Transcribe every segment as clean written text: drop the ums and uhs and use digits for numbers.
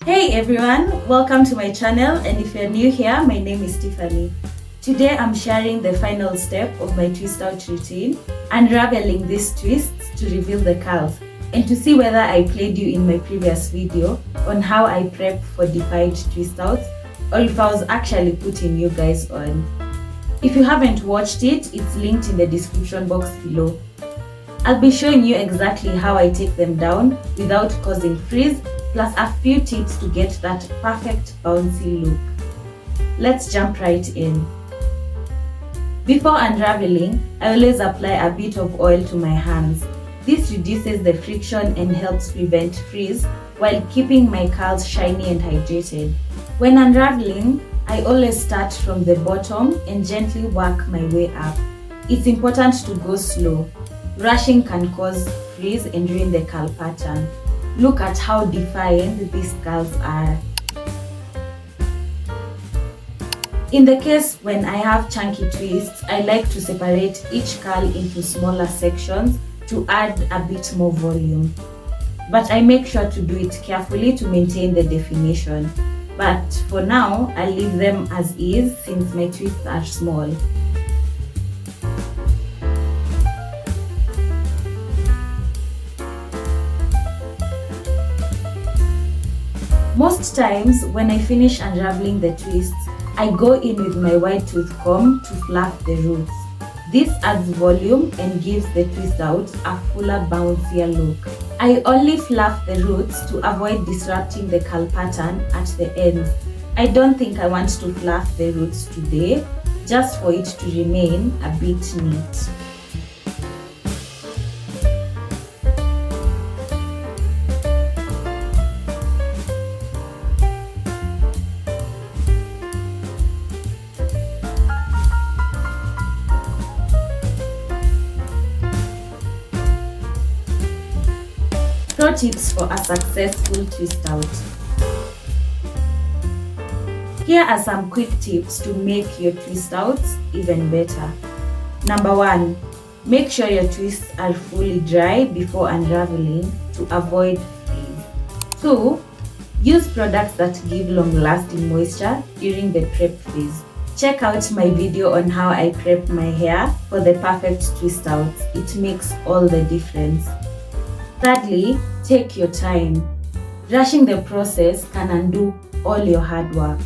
Hey everyone, welcome to my channel, and if you're new here, my name is Tiffany. Today I'm sharing the final step of my twist out routine, unraveling these twists to reveal the curls and to see whether I played you in my previous video on how I prep for defined twist outs or if I was actually putting you guys on. If you haven't watched it, it's linked in the description box below. I'll be showing you exactly how I take them down without causing frizz, plus a few tips to get that perfect bouncy look. Let's jump right in. Before unraveling, I always apply a bit of oil to my hands. This reduces the friction and helps prevent frizz while keeping my curls shiny and hydrated. When unraveling, I always start from the bottom and gently work my way up. It's important to go slow. Rushing can cause frizz and ruin the curl pattern. Look at how defined these curls are. In the case when I have chunky twists, I like to separate each curl into smaller sections to add a bit more volume. But I make sure to do it carefully to maintain the definition. But for now, I'll leave them as is since my twists are small. Most times, when I finish unraveling the twists, I go in with my wide tooth comb to fluff the roots. This adds volume and gives the twist out a fuller, bouncier look. I only fluff the roots to avoid disrupting the curl pattern at the ends. I don't think I want to fluff the roots today, just for it to remain a bit neat. Pro tips for a successful twist out. Here are some quick tips to make your twist outs even better. Number 1. Make sure your twists are fully dry before unraveling to avoid frizz. 2. Use products that give long-lasting moisture during the prep phase. Check out my video on how I prep my hair for the perfect twist outs. It makes all the difference. Thirdly, take your time. Rushing the process can undo all your hard work.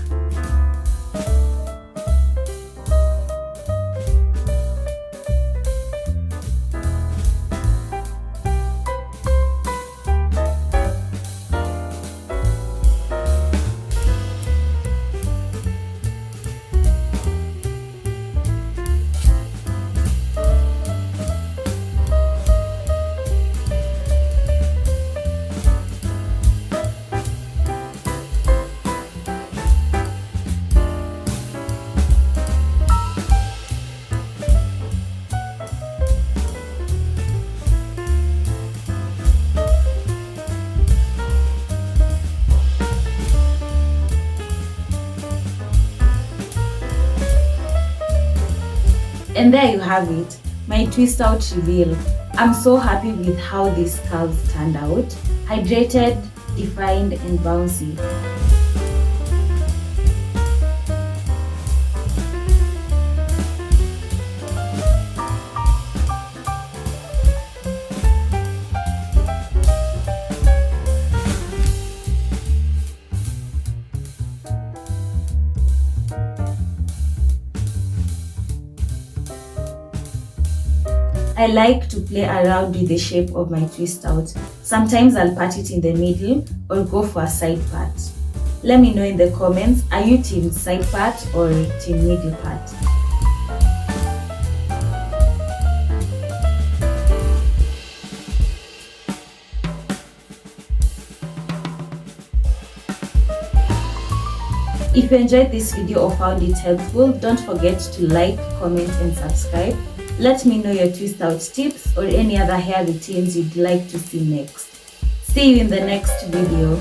And there you have it, my twist out reveal. I'm so happy with how these curls turned out. Hydrated, defined, and bouncy. I like to play around with the shape of my twist out. Sometimes I'll part it in the middle or go for a side part. Let me know in the comments, are you team side part or team middle part? If you enjoyed this video or found it helpful, don't forget to like, comment, and subscribe. Let me know your twist out tips or any other hair routines you'd like to see next. See you in the next video.